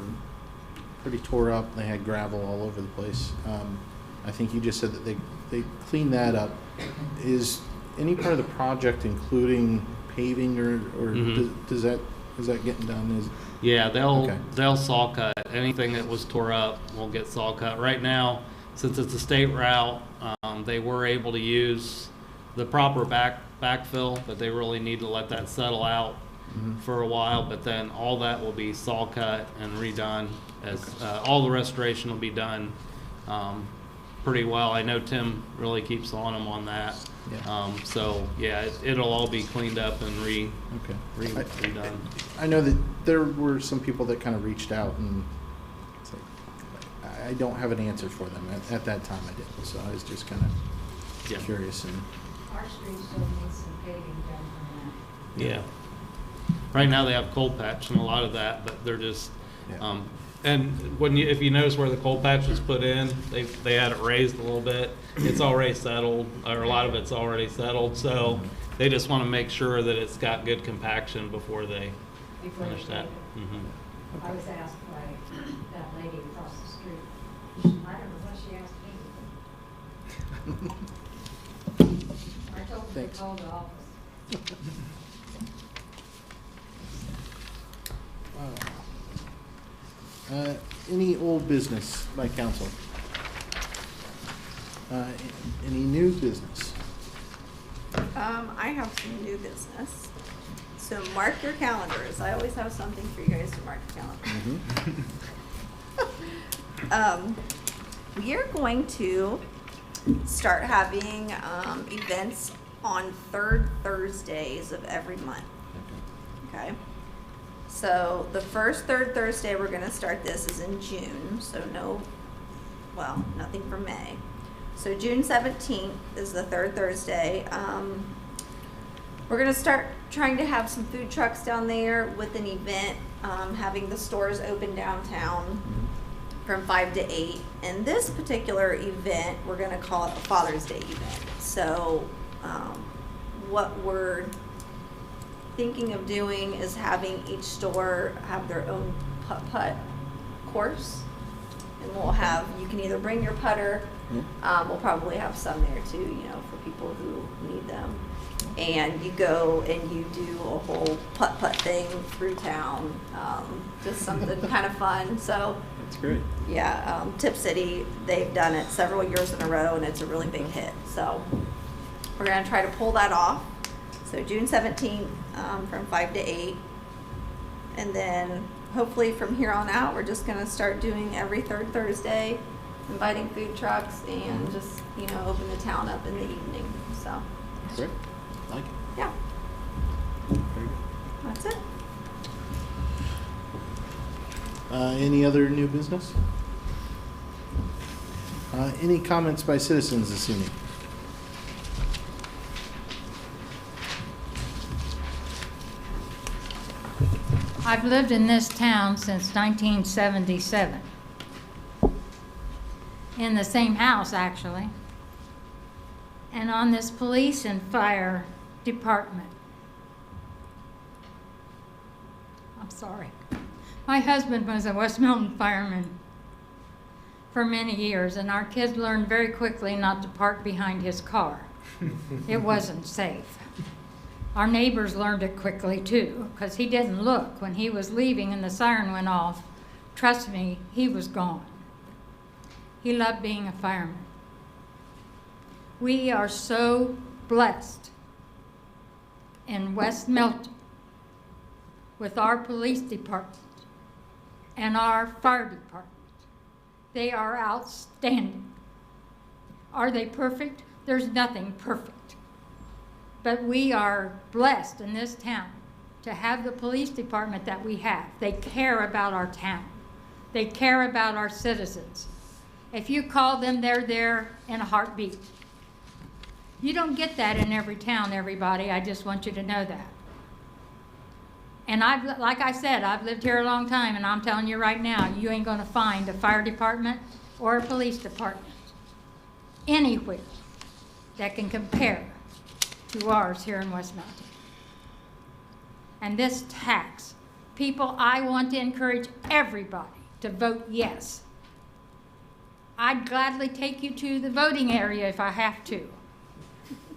pretty tore up. They had gravel all over the place. I think you just said that they cleaned that up. Is any part of the project including paving, or is that getting done? Yeah, Okay. they'll saw cut. Anything that was tore up will get saw cut. Right now, since it's a state route, they were able to use the proper backfill, but they really need to let that settle out for a while. But then all that will be saw cut and redone, as all the restoration will be done pretty well. I know Tim really keeps on them on that. Yeah. So yeah, it'll all be cleaned up and redone. I know that there were some people that kind of reached out, and it's like, I don't have an answer for them. At that time I didn't, so I was just kind of curious. And Our street still needs some paving done on that. Yeah. Right now they have cold patch and a lot of that, but they're just, and if you notice where the cold patch was put in, they had it raised a little bit. It's already settled, or a lot of it's already settled, so they just want to make sure that it's got good compaction before they finish that. I was asked by that lady across the street. I don't know what she asked me. I told her to Thanks. call the office. Any old business by council? Any new business? I have some new business. So mark your calendars. I always have something for you guys to mark your calendar. We are going to start having events on third Thursdays of every month. Okay. So the first third Thursday we're going to start this is in June. So nothing for May. So June 17th is the third Thursday. We're going to start trying to have some food trucks down there with an event, having the stores open downtown from 5 to 8. And this particular event, we're going to call it a Father's Day event. So what we're thinking of doing is having each store have their own putt-putt course. And you can either bring your putter, we'll probably have some there too, for people who need them. And you go and you do a whole putt-putt thing through town, just something kind of fun. So That's great. yeah, Tip City, they've done it several years in a row and it's a really big hit. So we're gonna try to pull that off. So June 17th from 5 to 8. And then hopefully from here on out, we're just gonna start doing every third Thursday, inviting food trucks and just, open the town up in the evening, so. Great. Like it. Yeah, Very good. that's it. Any other new business? Any comments by citizens this evening? I've lived in this town since 1977. In the same house, actually. and on this police and fire department. I'm sorry. My husband was a West Milton fireman for many years, and our kids learned very quickly not to park behind his car. It wasn't safe. Our neighbors learned it quickly too, because he didn't look when he was leaving and the siren went off. Trust me, he was gone. He loved being a fireman. We are so blessed in West Milton with our police department and our fire department. They are outstanding. Are they perfect? There's nothing perfect. But we are blessed in this town to have the police department that we have. They care about our town. They care about our citizens. If you call them, they're there in a heartbeat. You don't get that in every town, everybody. I just want you to know that. And like I said, I've lived here a long time, and I'm telling you right now, you ain't gonna find a fire department or a police department anywhere that can compare to ours here in West Milton. And this tax, people, I want to encourage everybody to vote yes. I'd gladly take you to the voting area if I have to,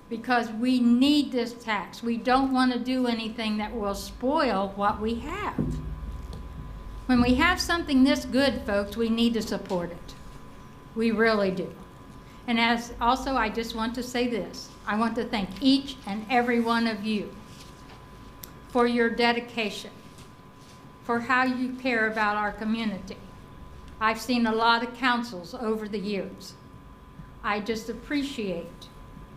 because we need this tax. We don't want to do anything that will spoil what we have. When we have something this good, folks, we need to support it. We really do. And as also, I just want to say this. I want to thank each and every one of you for your dedication, for how you care about our community. I've seen a lot of councils over the years. I just appreciate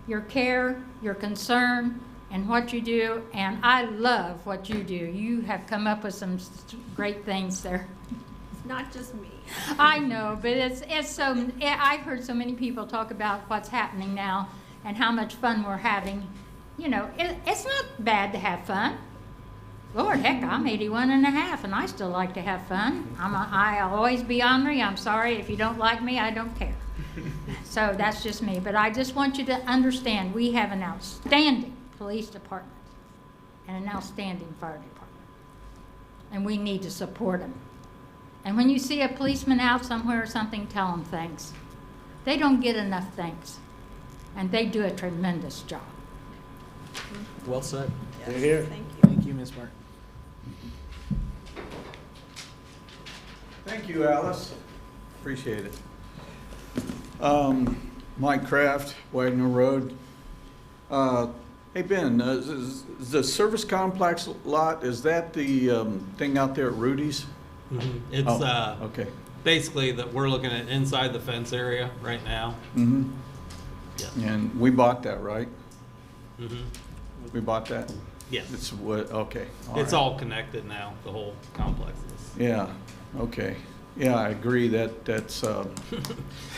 your care, your concern, and what you do, and I love what you do. You have come up with some great things there. It's not just me. I know, but it's so, I've heard so many people talk about what's happening now and how much fun we're having. You know, it's not bad to have fun. Lord, heck, I'm 81 and a half, and I still like to have fun. I'll always be ornery. I'm sorry. If you don't like me, I don't care. So that's just me. But I just want you to understand, we have an outstanding police department and an outstanding fire department. And we need to support them. And when you see a policeman out somewhere or something, tell them thanks. They don't get enough thanks. And they do a tremendous job. Well said. Yes, Here. thank you. Thank you, Ms. Martin. Thank you, Alice. Appreciate it. Mike Kraft, Wagner Road. Hey, Ben, the service complex lot, is that the thing out there at Rudy's? It's Okay. basically that we're looking at inside the fence area right now. Mm-hmm. Yeah. And we bought that, right? Mm-hmm. We bought that? Yes. It's what, okay. It's right. all connected now, the whole complex is. Yeah, okay. Yeah, I agree that's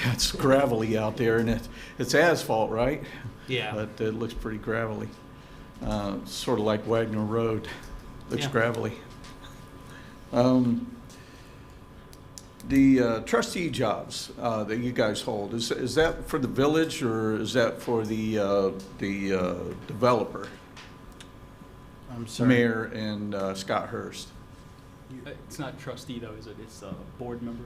that's gravelly out there, and it's asphalt, right? Yeah. But it looks pretty gravelly. Sort of like Wagner Road, looks Yeah. gravelly. The trustee jobs that you guys hold, is that for the village, or is that for the developer? I'm sorry. Mayor and Scott Hurst? It's not trustee though, is it? It's a board member.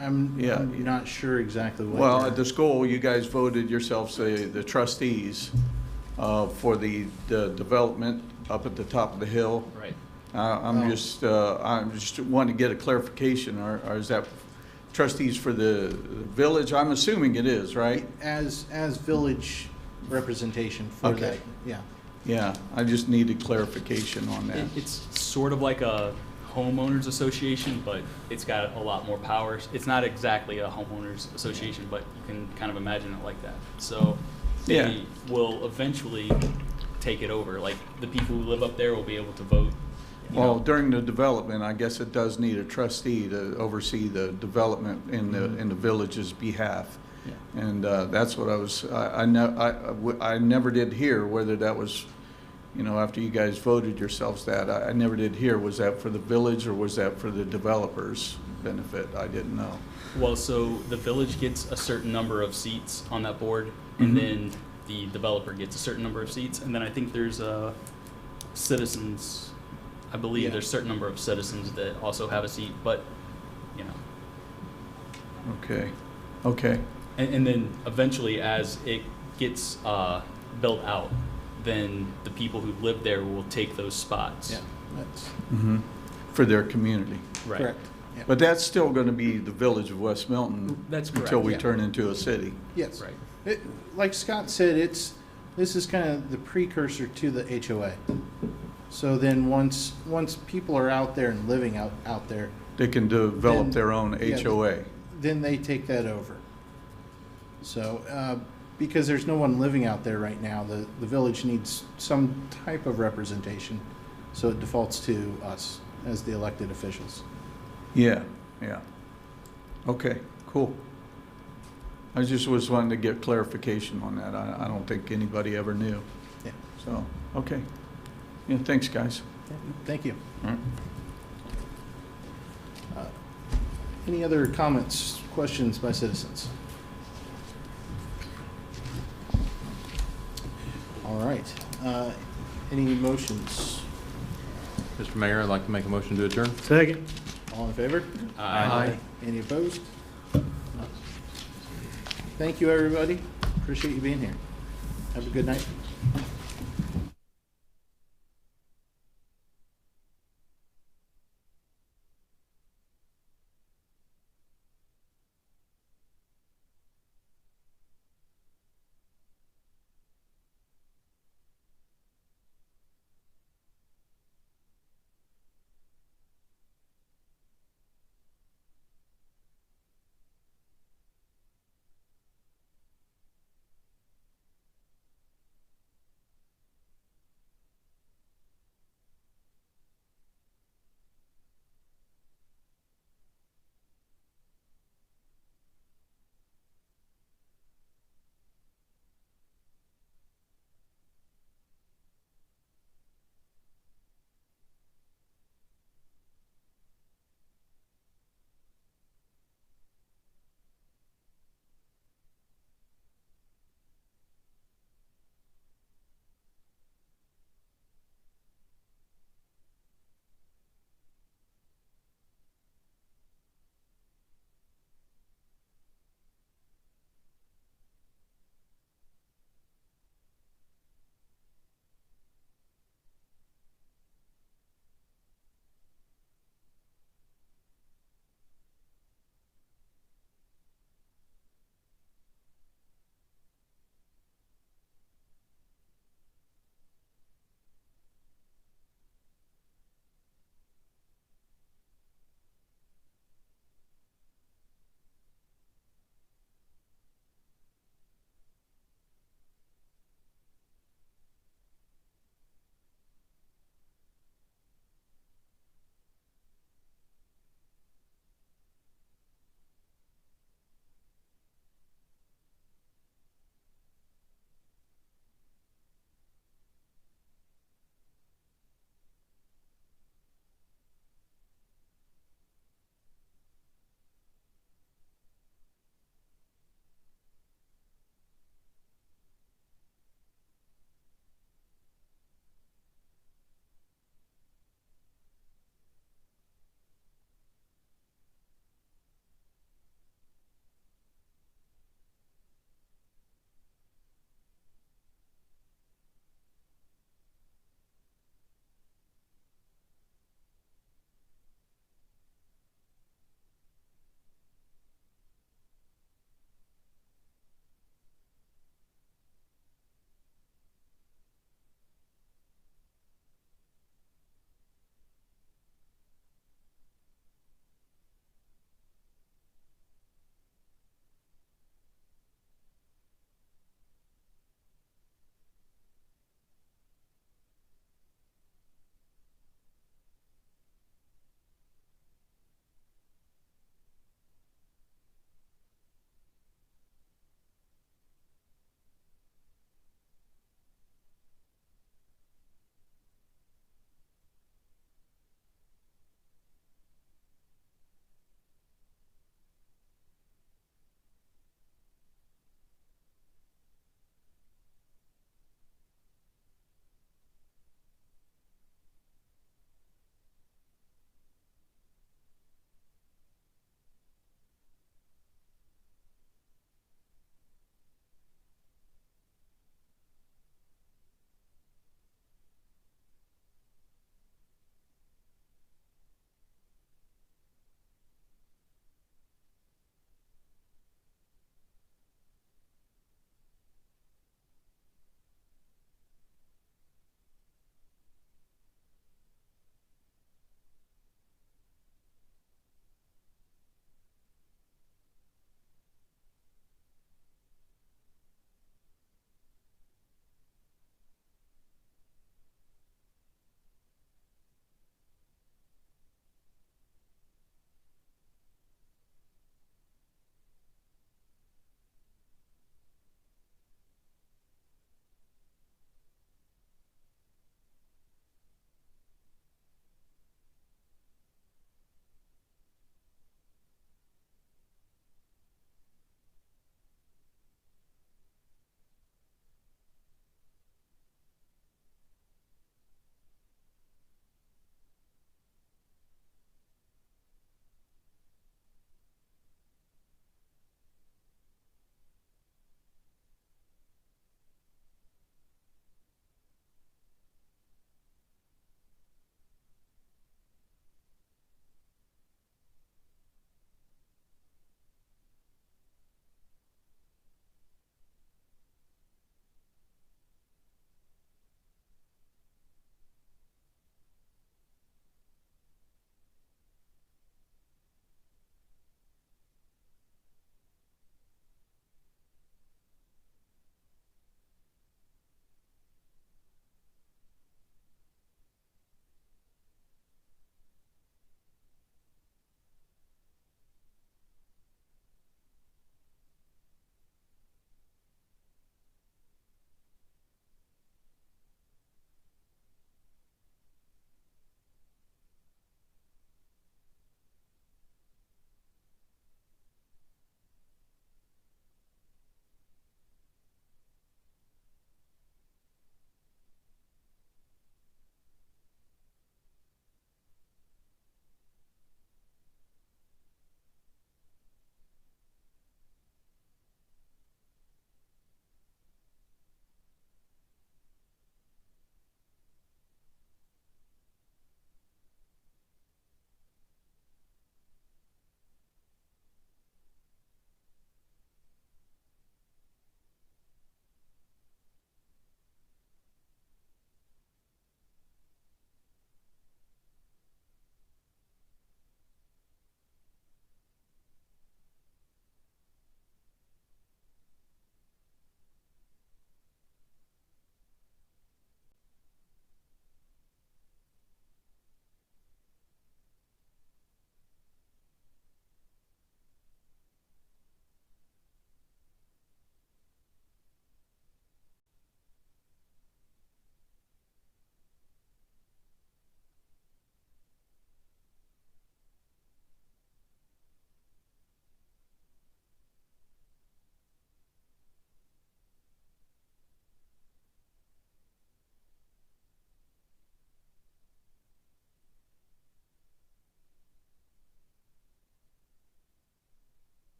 I'm Yeah. not sure exactly what. Well, you're- at the school, you guys voted yourselves the trustees for the development up at the top of the hill. Right. I'm just wanting to get a clarification, or is that trustees for the village? I'm assuming it is, right? As village representation for Okay. that, yeah. Yeah, I just needed clarification on that. It's sort of like a homeowners association, but it's got a lot more powers. It's not exactly a homeowners association, but you can kind of imagine it like that. So Yeah. they will eventually take it over. Like the people who live up there will be able to vote. you Well, know. during the development, I guess it does need a trustee to oversee the development in the village's behalf. Yeah. And that's what I never did hear whether that was, after you guys voted yourselves that, I never did hear, was that for the village or was that for the developers' benefit? I didn't know. Well, so the village gets a certain number of seats on that board, and then the developer gets a certain number of seats, and then I think there's citizens. I believe Yeah. there's a certain number of citizens that also have a seat, but you know. Okay, okay. And then eventually, as it gets built out, then the people who live there will take those spots. Yeah, that's Mhm. For their community. Right. correct. Yeah. But that's still going to be the village of West Milton. That's correct, Until we yeah. turn into a city. Yes. Right. Like Scott said, this is kind of the precursor to the HOA. So then once people are out there and living out there, They can develop Then- their own yeah, HOA. then they take that over. So, because there's no one living out there right now, the village needs some type of representation. So it defaults to us as the elected officials. Yeah, yeah. Okay, cool. I just was wanting to get clarification on that. I don't think anybody ever knew. Yeah. So, okay. Yeah, thanks, guys. Thank you. All right. Any other comments, questions by citizens? All right. Any motions? Mr. Mayor, I'd like to make a motion to adjourn. Second. All in favor? Aye. Any opposed? Thank you, everybody. Appreciate you being here. Have a good night.